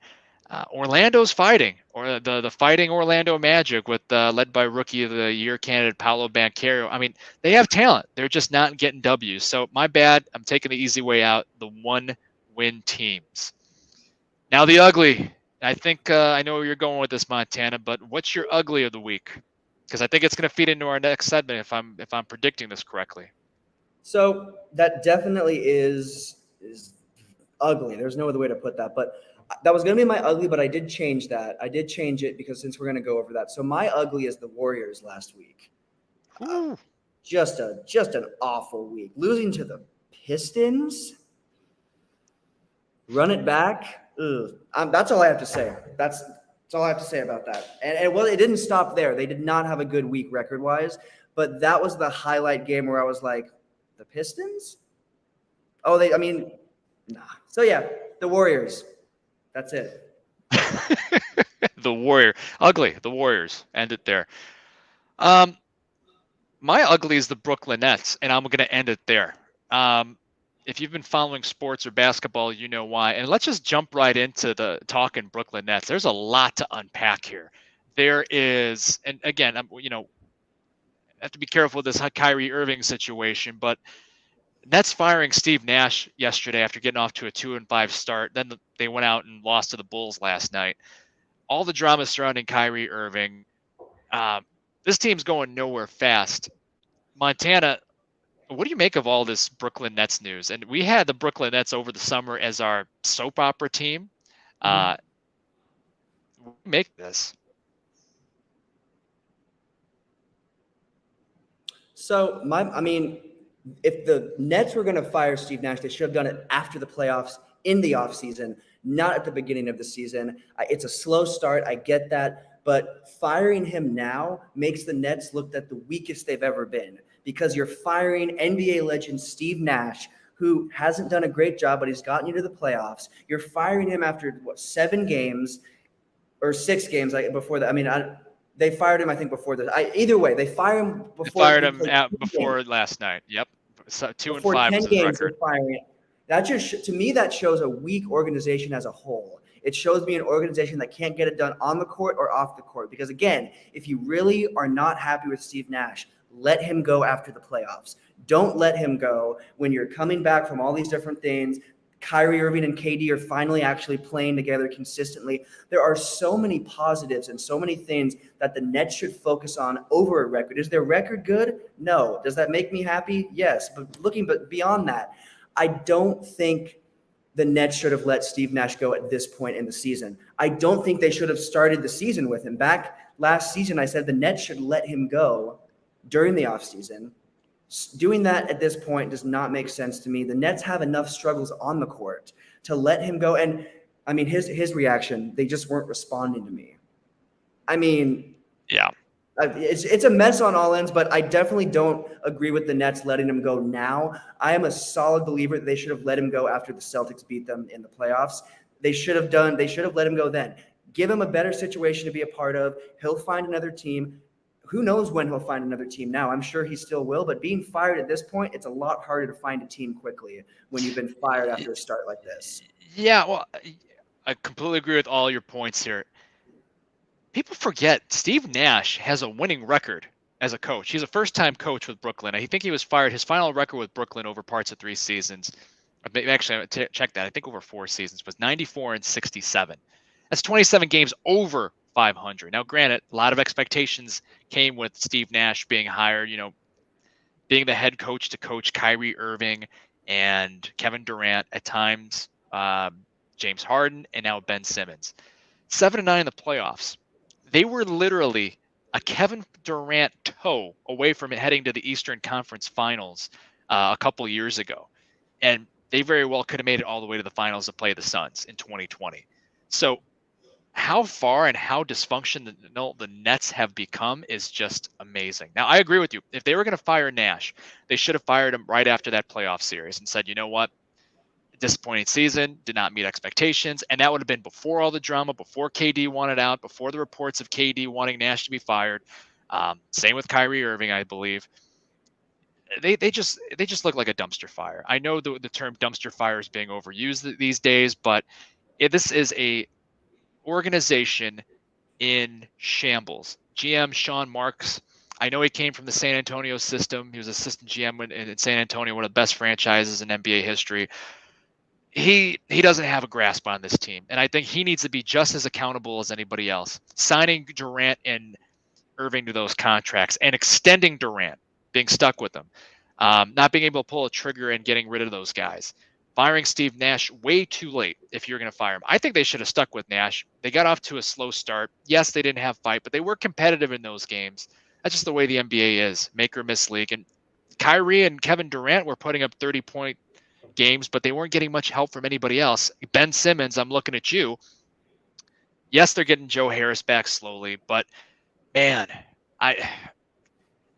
Orlando's fighting, or the fighting Orlando Magic with led by Rookie of the Year candidate Paolo Banchero. I mean, they have talent. They're just not getting W's. So my bad. I'm taking the easy way out. The one-win teams. Now the ugly. I think I know where you're going with this, Montana, but what's your ugly of the week? Because I think it's going to feed into our next segment if I'm predicting this correctly. So that definitely is ugly. There's no other way to put that. But that was going to be my ugly, but I did change that. I did change it because since we're going to go over that. So my ugly is the Warriors last week. Just an awful week. Losing to the Pistons. Run it back. That's all I have to say. That's all I have to say about that. And it didn't stop there. They did not have a good week record-wise, but that was the highlight game where I was like, the Pistons? Oh, nah. So yeah, the Warriors. That's it. The Warriors. End it there. My ugly is the Brooklyn Nets, and I'm going to end it there. If you've been following sports or basketball, you know why. And let's just jump right into the talking Brooklyn Nets. There's a lot to unpack here. There is, and again, I have to be careful with this Kyrie Irving situation, but Nets firing Steve Nash yesterday after getting off to a 2-5 start. Then they went out and lost to the Bulls last night. All the drama surrounding Kyrie Irving. This team's going nowhere fast. Montana, what do you make of all this Brooklyn Nets news? And we had the Brooklyn Nets over the summer as our soap opera team. What do you make of this? So if the Nets were going to fire Steve Nash, they should have done it after the playoffs in the offseason, not at the beginning of the season. It's a slow start. I get that. But firing him now makes the Nets look like the weakest they've ever been because you're firing NBA legend Steve Nash, who hasn't done a great job, but he's gotten you to the playoffs. You're firing him after, 7 games or 6 games before that. They fired him, I think, before this. Either way, they fired him before. They fired him before last night. Yep. So 2-5 was his record. That just, to me, that shows a weak organization as a whole. It shows me an organization that can't get it done on the court or off the court. Because again, if you really are not happy with Steve Nash, let him go after the playoffs. Don't let him go when you're coming back from all these different things. Kyrie Irving and KD are finally actually playing together consistently. There are so many positives and so many things that the Nets should focus on over a record. Is their record good? No. Does that make me happy? Yes. But beyond that, I don't think the Nets should have let Steve Nash go at this point in the season. I don't think they should have started the season with him. Back last season, I said the Nets should let him go during the offseason. Doing that at this point does not make sense to me. The Nets have enough struggles on the court to let him go. And his reaction, they just weren't responding to me. Yeah, it's a mess on all ends, but I definitely don't agree with the Nets letting him go now. I am a solid believer that they should have let him go after the Celtics beat them in the playoffs. They should have let him go then. Give him a better situation to be a part of. He'll find another team. Who knows when he'll find another team now? I'm sure he still will, but being fired at this point, it's a lot harder to find a team quickly when you've been fired after a start like this. Yeah, well, I completely agree with all your points here. People forget Steve Nash has a winning record as a coach. He's a first-time coach with Brooklyn. I think he was fired. His final record with Brooklyn over parts of 3 seasons. Actually, I checked that. I think over 4 seasons was 94-67. That's 27 games over 500. Now, granted, a lot of expectations came with Steve Nash being hired, being the head coach to coach Kyrie Irving and Kevin Durant at times, James Harden, and now Ben Simmons. 7-9 in the playoffs. They were literally a Kevin Durant toe away from heading to the Eastern Conference Finals a couple years ago. And they very well could have made it all the way to the finals to play the Suns in 2020. So how far and how dysfunctional the Nets have become is just amazing. Now, I agree with you. If they were going to fire Nash, they should have fired him right after that playoff series and said, you know what? Disappointing season, did not meet expectations. And that would have been before all the drama, before KD wanted out, before the reports of KD wanting Nash to be fired. Same with Kyrie Irving, I believe. They just look like a dumpster fire. I know the term dumpster fire is being overused these days, but this is a organization in shambles. GM Sean Marks, I know he came from the San Antonio system. He was assistant GM in San Antonio, one of the best franchises in NBA history. He doesn't have a grasp on this team, and I think he needs to be just as accountable as anybody else. Signing Durant and Irving to those contracts and extending Durant, being stuck with them, not being able to pull a trigger and getting rid of those guys. Firing Steve Nash way too late if you're going to fire him. I think they should have stuck with Nash. They got off to a slow start. Yes, they didn't have fight, but they were competitive in those games. That's just the way the NBA is, make or miss league. And Kyrie and Kevin Durant were putting up 30-point games, but they weren't getting much help from anybody else. Ben Simmons, I'm looking at you. Yes, they're getting Joe Harris back slowly, but man, and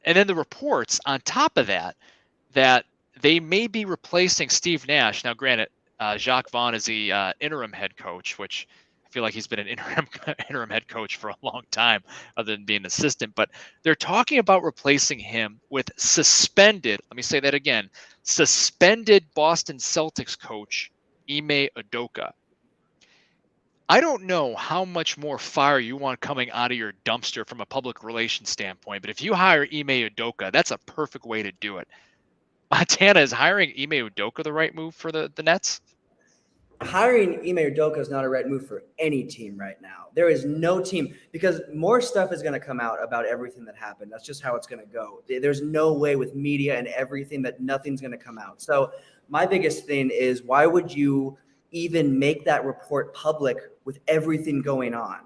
then the reports on top of that they may be replacing Steve Nash. Now, granted, Jacques Vaughn is the interim head coach, which I feel like he's been an interim head coach for a long time, other than being an assistant. But they're talking about replacing him with suspended, let me say that again, suspended Boston Celtics coach Ime Udoka. I don't know how much more fire you want coming out of your dumpster from a public relations standpoint, but if you hire Ime Udoka, that's a perfect way to do it. Montana, is hiring Ime Udoka the right move for the Nets? Hiring Ime Udoka is not a right move for any team right now. There is no team, because more stuff is going to come out about everything that happened. That's just how it's going to go. There's no way with media and everything that nothing's going to come out. So my biggest thing is, why would you even make that report public with everything going on?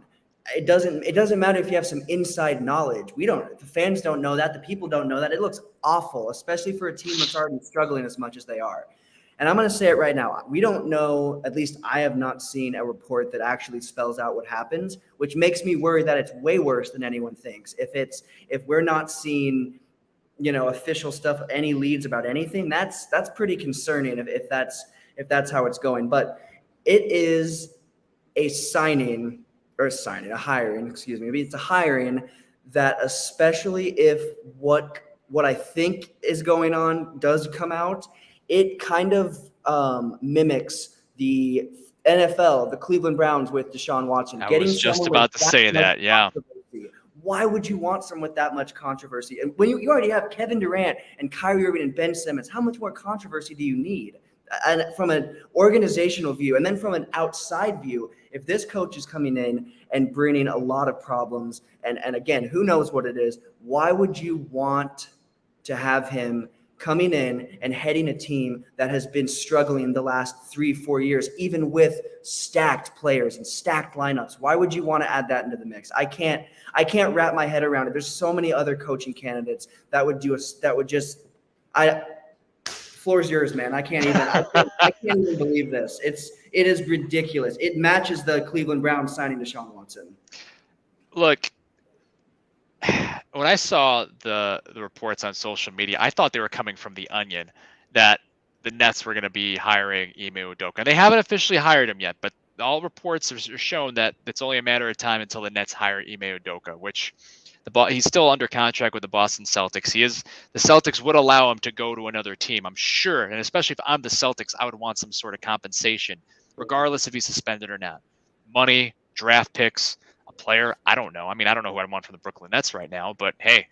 It doesn't matter if you have some inside knowledge. The fans don't know that. The people don't know that. It looks awful, especially for a team that's already struggling as much as they are. And I'm going to say it right now. We don't know, at least I have not seen a report that actually spells out what happens, which makes me worry that it's way worse than anyone thinks. If we're not seeing, official stuff, any leads about anything, that's pretty concerning if that's how it's going. But it is a hiring, maybe it's a hiring that, especially if what I think is going on does come out, it kind of mimics the NFL, the Cleveland Browns with Deshaun Watson. I was just about to say that, yeah. Why would you want someone with that much controversy? And when you already have Kevin Durant and Kyrie Irving and Ben Simmons, how much more controversy do you need? And from an organizational view, and then from an outside view, if this coach is coming in and bringing a lot of problems, and again, who knows what it is, why would you want to have him coming in and heading a team that has been struggling the last 3-4 years, even with stacked players and stacked lineups? Why would you want to add that into the mix? I can't wrap my head around it. There's so many other coaching candidates that would floor's yours, man. I can't even believe this. It is ridiculous. It matches the Cleveland Browns signing Deshaun Watson. Look, when I saw the reports on social media, I thought they were coming from the Onion, that the Nets were going to be hiring Ime Udoka. They haven't officially hired him yet, but all reports are shown that it's only a matter of time until the Nets hire Ime Udoka, which he's still under contract with the Boston Celtics. The Celtics would allow him to go to another team, I'm sure. And especially if I'm the Celtics, I would want some sort of compensation, regardless if he's suspended or not. Money, draft picks, a player, I don't know. I mean, I don't know who I'd want from the Brooklyn Nets right now, but hey,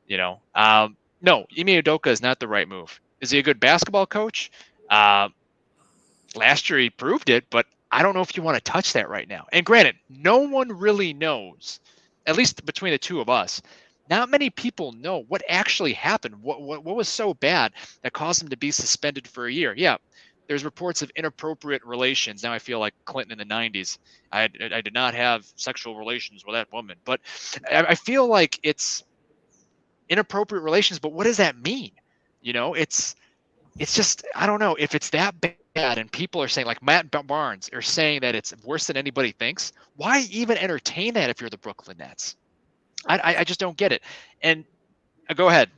no, Ime Udoka is not the right move. Is he a good basketball coach? Last year he proved it, but I don't know if you want to touch that right now. And granted, no one really knows, at least between the two of us. Not many people know what actually happened. What was so bad that caused him to be suspended for a year? Yeah, there's reports of inappropriate relations. Now I feel like Clinton in the 90s. I did not have sexual relations with that woman. But I feel like it's inappropriate relations. But what does that mean? It's just, I don't know. If it's that bad and people are saying, like Matt Barnes are saying that it's worse than anybody thinks, why even entertain that if you're the Brooklyn Nets? I just don't get it. And go ahead.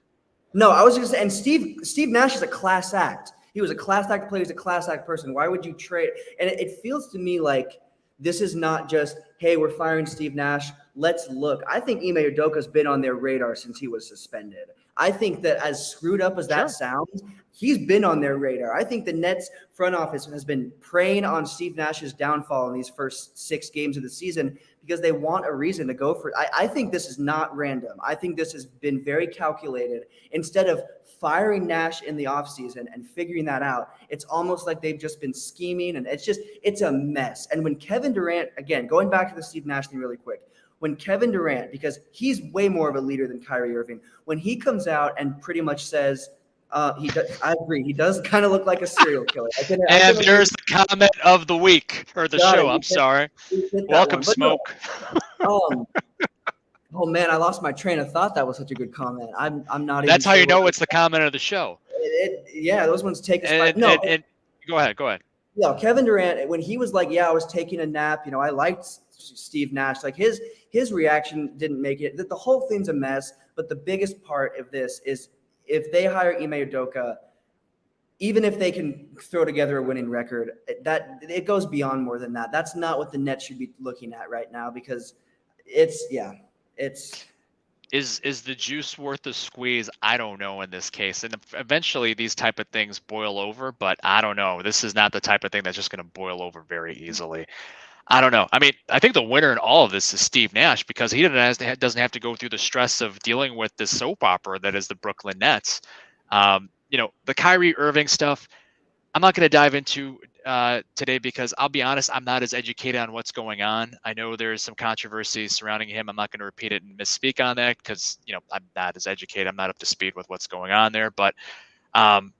No, I was just saying, and Steve Nash is a class act. He was a class act player. He's a class act person. Why would you trade? And it feels to me like this is not just, hey, we're firing Steve Nash. Let's look. I think Ime Udoka's been on their radar since he was suspended. I think that as screwed up as that sounds, he's been on their radar. I think the Nets front office has been preying on Steve Nash's downfall in these first 6 games of the season because they want a reason to go for it. I think this is not random. I think this has been very calculated. Instead of firing Nash in the offseason and figuring that out, it's almost like they've just been scheming, and it's a mess. And when Kevin Durant, again, going back to the Steve Nash thing really quick, when Kevin Durant, because he's way more of a leader than Kyrie Irving, when he comes out and pretty much says, I agree. He does kind of look like a serial killer. And there's the comment of the week, or the show. I'm sorry. Welcome, Smoke. No, oh man, I lost my train of thought. That was such a good comment. I'm not. That's even how sure you know it's the comment of the show. Yeah, those ones take us. And go ahead. Yeah, Kevin Durant, when he was like, "Yeah, I was taking a nap," I liked Steve Nash. Like his reaction didn't make it. The whole thing's a mess. But the biggest part of this is if they hire Ime Udoka, even if they can throw together a winning record, that it goes beyond more than that. That's not what the Nets should be looking at right now, because it's. Is the juice worth the squeeze? I don't know in this case. And eventually these type of things boil over, but I don't know. This is not the type of thing that's just going to boil over very easily. I don't know. I mean, I think the winner in all of this is Steve Nash, because he doesn't have to go through the stress of dealing with this soap opera that is the Brooklyn Nets. The Kyrie Irving stuff, I'm not going to dive into today, because I'll be honest, I'm not as educated on what's going on. I know there's some controversy surrounding him. I'm not going to repeat it and misspeak on that, because I'm not as educated. I'm not up to speed with what's going on there. But maybe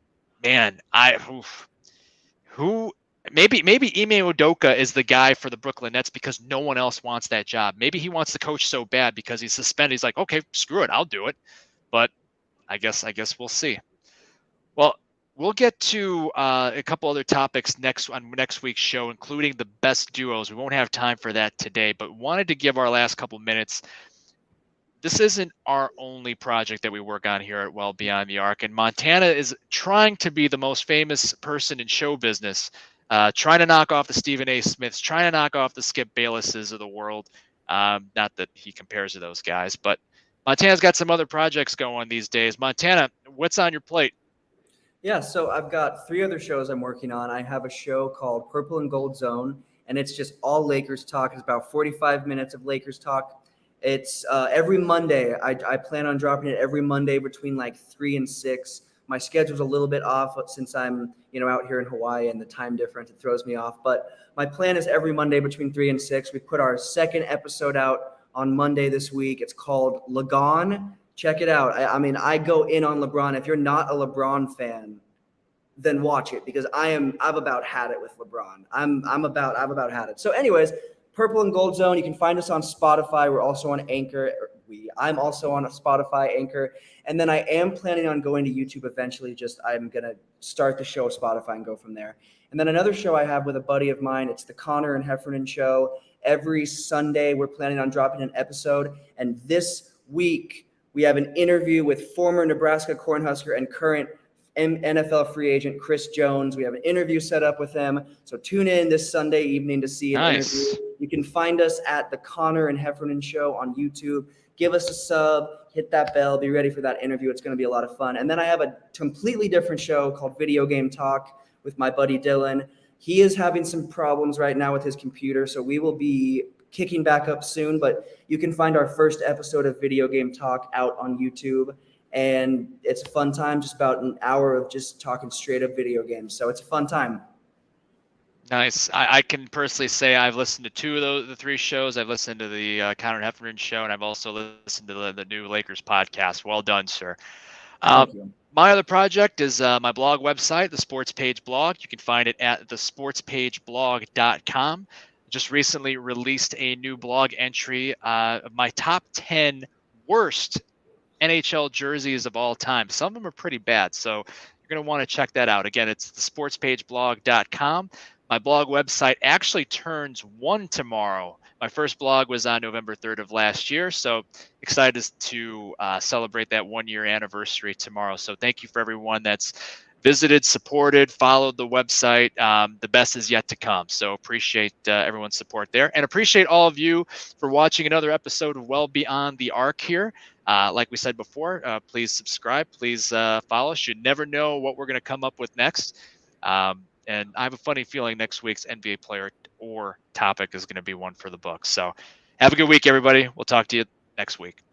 Ime Udoka is the guy for the Brooklyn Nets, because no one else wants that job. Maybe he wants the coach so bad because he's suspended. He's like, okay, screw it, I'll do it. But I guess we'll see. Well, we'll get to a couple other topics on next week's show, including the best duos. We won't have time for that today, but wanted to give our last couple minutes. This isn't our only project that we work on here at Well Beyond the Arc, and Montana is trying to be the most famous person in show business, trying to knock off the Stephen A. Smiths, trying to knock off the Skip Baylesses of the world. Not that he compares to those guys, but Montana's got some other projects going these days. Montana, what's on your plate? Yeah, so I've got 3 other shows I'm working on. I have a show called Purple and Gold Zone, and it's just all Lakers talk. It's about 45 minutes of Lakers talk. It's every Monday. I plan on dropping it every Monday between like 3 and 6. My schedule's a little bit off since I'm out here in Hawaii, and the time difference, it throws me off. But my plan is every Monday between 3 and 6. We put our second episode out on Monday this week. It's called Lagon. Check it out. I mean, I go in on LeBron. If you're not a LeBron fan, then watch it, because I've about had it with LeBron. I've about had it. So anyways, Purple and Gold Zone, you can find us on Spotify. We're also on Anchor. I'm also on a Spotify, Anchor. And then I am planning on going to YouTube eventually. I'm going to start the show Spotify and go from there. And then another show I have with a buddy of mine, it's the Connor and Heffernan Show. Every Sunday, we're planning on dropping an episode. And this week, we have an interview with former Nebraska Cornhusker and current NFL free agent Chris Jones. We have an interview set up with him. So tune in this Sunday evening to see an interview. You can find us at the Connor and Heffernan Show on YouTube. Give us a sub, hit that bell, be ready for that interview. It's going to be a lot of fun. And then I have a completely different show called Video Game Talk with my buddy Dylan. He is having some problems right now with his computer, so we will be kicking back up soon, but you can find our first episode of Video Game Talk out on YouTube. And it's a fun time, just about an hour of just talking straight up video games. So it's a fun time. Nice. I can personally say I've listened to 2 of the 3 shows. I've listened to the Connor and Heffernan Show, and I've also listened to the new Lakers podcast. Well done, sir. Thank you. My other project is my blog website, the Sports Page Blog. You can find it at thesportspageblog.com. Just recently released a new blog entry of my top 10 worst NHL jerseys of all time. Some of them are pretty bad, so you're going to want to check that out. Again, it's thesportspageblog.com. My blog website actually turns 1 tomorrow. My first blog was on November 3rd of last year, so excited to celebrate that 1-year anniversary tomorrow. So thank you for everyone that's visited, supported, followed the website. The best is yet to come. So appreciate everyone's support there, and appreciate all of you for watching another episode of Well Beyond the Arc here. Like we said before, please subscribe, please follow us. You never know what we're going to come up with next. And I have a funny feeling next week's NBA player or topic is going to be one for the books. So have a good week, everybody. We'll talk to you next week.